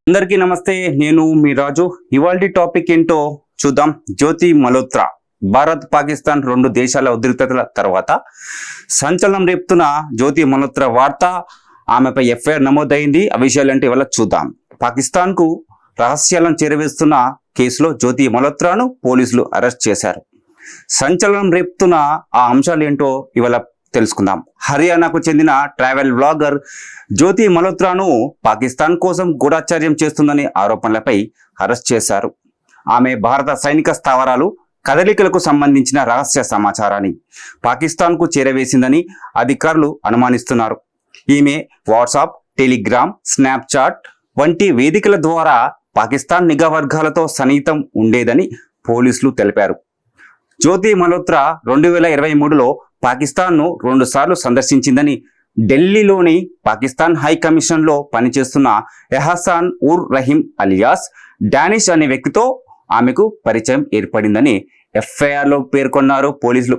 అందరికీ నమస్తే. నేను మీ రాజు. ఇవాల్టి టాపిక్ ఏంటో చూద్దాం. జ్యోతి మల్హోత్రా భారత్ పాకిస్తాన్ రెండు దేశాల ఉద్రిక్తతల తర్వాత సంచలనం రేపుతున్న జ్యోతి మల్హోత్రా వార్త. ఆమెపై ఎఫ్ఐఆర్ నమోదైంది. ఆ విషయాలంటే ఇవాళ చూద్దాం. పాకిస్తాన్ కు రహస్యాలను చేరవేస్తున్న కేసులో జ్యోతి మల్హోత్రాను పోలీసులు అరెస్ట్ చేశారు. సంచలనం రేపుతున్న ఆ అంశాలు ఏంటో ఇవాళ తెలుసుకుందాం. హర్యానాకు చెందిన ట్రావెల్ బ్లాగర్ జ్యోతి మల్హోత్రాను పాకిస్తాన్ కోసం గూఢాచార్యం చేస్తుందని ఆరోపణలపై అరెస్ట్ చేశారు. ఆమె భారత సైనిక స్థావరాలు కదలికలకు సంబంధించిన రహస్య సమాచారాన్ని పాకిస్తాన్కు చేరవేసిందని అధికారులు అనుమానిస్తున్నారు. ఈమె వాట్సాప్, టెలిగ్రామ్, స్నాప్చాట్ వంటి వేదికల ద్వారా పాకిస్తాన్ నిఘా వర్గాలతో సన్నిహితం ఉండేదని పోలీసులు తెలిపారు. జ్యోతి మల్హోత్రా 2023లో పాకిస్తాన్ను 2 సార్లు సందర్శించిందని ఢిల్లీలోని పాకిస్తాన్ హై కమిషన్లో పనిచేస్తున్న ఎహసాన్ ఉర్ రహీం అలియాస్ డానిష్ అనే వ్యక్తితో ఆమెకు పరిచయం ఏర్పడిందని ఎఫ్ఐఆర్లో పేర్కొన్నారు పోలీసులు.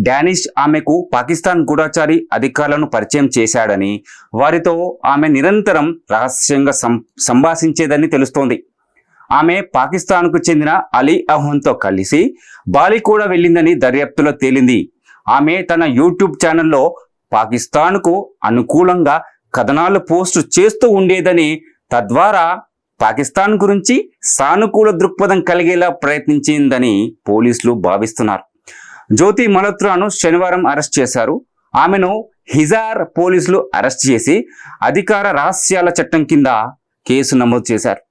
డానిష్ ఆమెకు పాకిస్తాన్ గూఢచారి అధికారులను పరిచయం చేశాడని, వారితో ఆమె నిరంతరం రహస్యంగా సంభాషించేదని తెలుస్తోంది. ఆమె పాకిస్తాన్కు చెందిన అలీ అహ్మద్తో కలిసి బాలి కూడా వెళ్ళిందని దర్యాప్తులో తేలింది. ఆమె తన యూట్యూబ్ ఛానల్లో పాకిస్తాన్కు అనుకూలంగా కథనాలు పోస్టు చేస్తూ ఉండేదని, తద్వారా పాకిస్తాన్ గురించి సానుకూల దృక్పథం కలిగేలా ప్రయత్నించిందని పోలీసులు భావిస్తున్నారు. జ్యోతి మల్హోత్రాను శనివారం అరెస్ట్ చేశారు. ఆమెను హిజార్ పోలీసులు అరెస్ట్ చేసి అధికార రహస్యాల చట్టం కింద కేసు నమోదు చేశారు.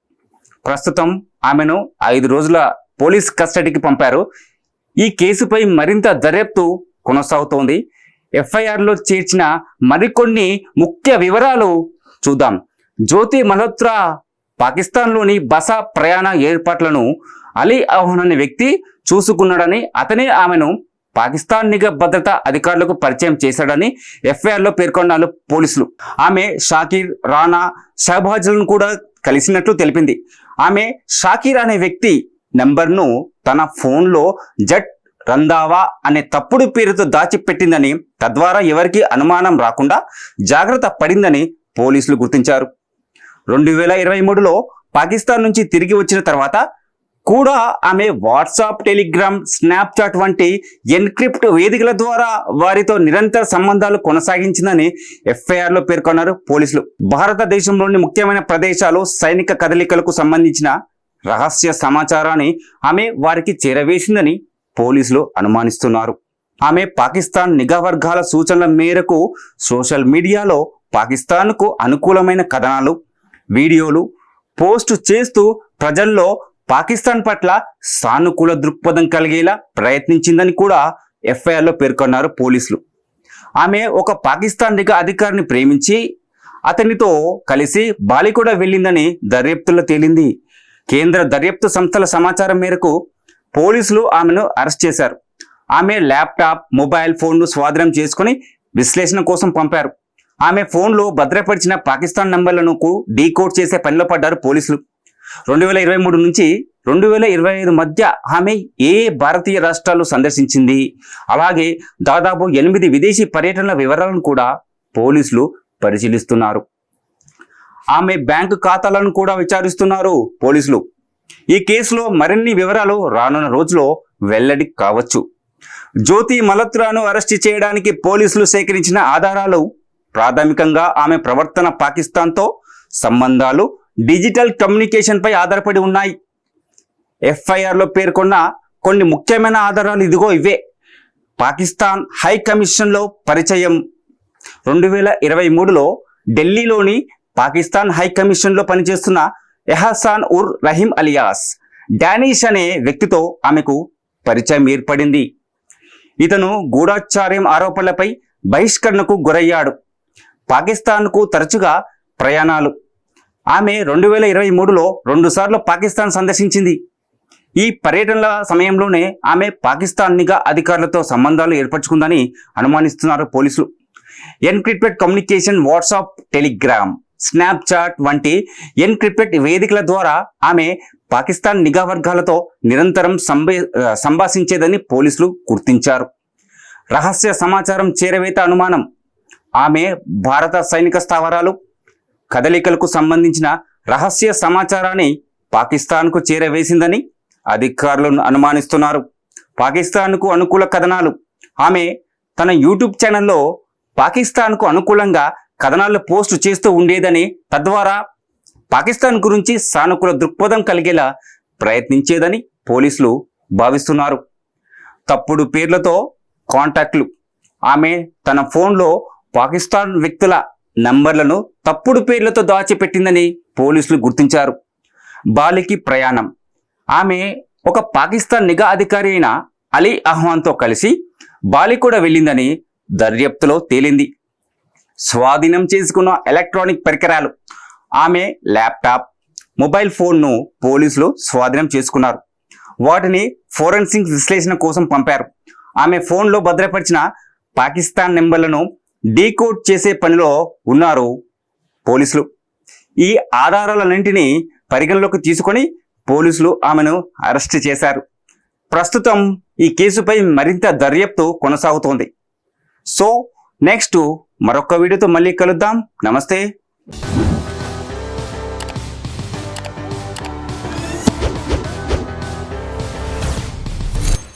ప్రస్తుతం ఆమెను 5 రోజుల పోలీస్ కస్టడీకి పంపారు. ఈ కేసుపై మరింత దర్యాప్తు కొనసాగుతోంది. ఎఫ్ఐఆర్లో చేర్చిన మరికొన్ని ముఖ్య వివరాలు చూద్దాం. జ్యోతి మల్హోత్రా పాకిస్తాన్లోని బస ప్రయాణ ఏర్పాట్లను అలీ అహ్మద్ అనే వ్యక్తి చూసుకున్నాడని, అతనే ఆమెను పాకిస్తాన్ నిఘా భద్రతా అధికారులకు పరిచయం చేశాడని ఎఫ్ఐఆర్లో పేర్కొన్నారు పోలీసులు. ఆమె షాకీర్, రానా, షహబాజ్లను కూడా కలిసినట్లు తెలిపింది. ఆమె షాకీర్ అనే వ్యక్తి నెంబర్ను తన ఫోన్లో జట్ రందావా అనే తప్పుడు పేరుతో దాచిపెట్టిందని, తద్వారా ఎవరికి అనుమానం రాకుండా జాగ్రత్త పడిందని పోలీసులు గుర్తించారు. 2023లో పాకిస్తాన్ నుంచి తిరిగి వచ్చిన తర్వాత కూడా ఆమె వాట్సాప్, టెలిగ్రామ్, స్నాప్చాట్ వంటి ఎన్క్రిప్ట్ వేదికల ద్వారా వారితో నిరంతర సంబంధాలు కొనసాగించిందని ఎఫ్ఐఆర్లో పేర్కొన్నారు పోలీసులు. భారతదేశంలోని ముఖ్యమైన ప్రదేశాలు, సైనిక కదలికలకు సంబంధించిన రహస్య సమాచారాన్ని ఆమె వారికి చేరవేసిందని పోలీసులు అనుమానిస్తున్నారు. ఆమె పాకిస్తాన్ నిఘా వర్గాల సూచనల మేరకు సోషల్ మీడియాలో పాకిస్తాన్కు అనుకూలమైన కథనాలు, వీడియోలు పోస్టు చేస్తూ ప్రజల్లో పాకిస్తాన్ పట్ల సానుకూల దృక్పథం కలిగేలా ప్రయత్నించిందని కూడా ఎఫ్ఐఆర్లో పేర్కొన్నారు పోలీసులు. ఆమె ఒక పాకిస్తాన్ నిఘా అధికారిని ప్రేమించి అతనితో కలిసి బాలి కూడా వెళ్ళిందని దర్యాప్తులో తేలింది. కేంద్ర దర్యాప్తు సంస్థల సమాచారం మేరకు పోలీసులు ఆమెను అరెస్ట్ చేశారు. ఆమె ల్యాప్టాప్, మొబైల్ ఫోన్ను స్వాధీనం చేసుకుని విశ్లేషణ కోసం పంపారు. ఆమె ఫోన్లో భద్రపరిచిన పాకిస్తాన్ నంబర్లను డీకోడ్ చేసే పనిలో పడ్డారు పోలీసులు. 2023 నుంచి 2025 మధ్య ఆమె ఏ భారతీయ రాష్ట్రాలు సందర్శించింది, అలాగే దాదాపు 8 విదేశీ పర్యటనల వివరాలను కూడా పోలీసులు పరిశీలిస్తున్నారు. ఆమె బ్యాంకు ఖాతాలను కూడా విచారిస్తున్నారు పోలీసులు. ఈ కేసులో మరిన్ని వివరాలు రానున్న రోజుల్లో వెల్లడి కావచ్చు. జ్యోతి మల్హోత్రాను అరెస్ట్ చేయడానికి పోలీసులు సేకరించిన ఆధారాలు ప్రాథమికంగా ఆమె ప్రవర్తన, పాకిస్తాన్తో సంబంధాలు, డిజిటల్ కమ్యూనికేషన్పై ఆధారపడి ఉన్నాయి. ఎఫ్ఐఆర్లో పేర్కొన్న కొన్ని ముఖ్యమైన ఆధారాలు ఇదిగో ఇవే. పాకిస్తాన్ హై కమిషన్లో పరిచయం. 2023లో ఢిల్లీలోని పాకిస్తాన్ హై కమిషన్లో పనిచేస్తున్న ఎహసాన్ ఉర్ రహీం అలియాస్ డానిష్ అనే వ్యక్తితో ఆమెకు పరిచయం ఏర్పడింది. ఇతను గూఢాచార్యం ఆరోపణలపై బహిష్కరణకు గురయ్యాడు. పాకిస్తాన్కు తరచుగా ప్రయాణాలు. ఆమె 2023లో 2 సార్లు పాకిస్తాన్ సందర్శించింది. ఈ పర్యటనల సమయంలోనే ఆమె పాకిస్తాన్ నిఘా అధికారులతో సంబంధాలు ఏర్పరచుకుందని అనుమానిస్తున్నారు పోలీసులు. Encrypted communication, WhatsApp, Telegram, Snapchat వంటి ఎన్క్రిప్టెడ్ వేదికల ద్వారా ఆమె పాకిస్తాన్ నిఘా వర్గాలతో నిరంతరం సంభాషించేదని పోలీసులు గుర్తించారు. రహస్య సమాచారం చేరవేత అనుమానం. ఆమె భారత సైనిక స్థావరాలు, కదలికలకు సంబంధించిన రహస్య సమాచారాన్ని పాకిస్తాన్కు చేరవేసిందని అధికారులు అనుమానిస్తున్నారు. పాకిస్తాన్కు అనుకూల కథనాలు. ఆమె తన యూట్యూబ్ ఛానల్లో పాకిస్తాన్కు అనుకూలంగా కథనాలు పోస్టు చేస్తూ ఉండేదని, తద్వారా పాకిస్తాన్ గురించి సానుకూల దృక్పథం కలిగేలా ప్రయత్నించేదని పోలీసులు భావిస్తున్నారు. తప్పుడు పేర్లతో కాంటాక్ట్లు. ఆమె తన ఫోన్లో పాకిస్తాన్ వ్యక్తుల నంబర్లను తప్పుడు పేర్లతో దాచిపెట్టిందని పోలీసులు గుర్తించారు. బాలికి ప్రయాణం. ఆమె ఒక పాకిస్తాన్ నిఘా అధికారి అయిన అలీ అహ్వాన్తో కలిసి బాలి కూడా వెళ్ళిందని దర్యాప్తులో తేలింది. స్వాధీనం చేసుకున్న ఎలక్ట్రానిక్ పరికరాలు. ఆమె ల్యాప్టాప్, మొబైల్ ఫోన్ను పోలీసులు స్వాధీనం చేసుకున్నారు. వాటిని ఫోరెన్సిక్ విశ్లేషణ కోసం పంపారు. ఆమె ఫోన్లో భద్రపరిచిన పాకిస్తాన్ నెంబర్లను డీకోడ్ చేసే పనిలో ఉన్నారు పోలీసులు. ఈ ఆధారాలన్నింటినీ పరిగణలోకి తీసుకొని పోలీసులు ఆమెను అరెస్ట్ చేశారు. ప్రస్తుతం ఈ కేసుపై మరింత దర్యాప్తు కొనసాగుతోంది. సో నెక్స్ట్ మరొక వీడియోతో మళ్ళీ కలుద్దాం. నమస్తే.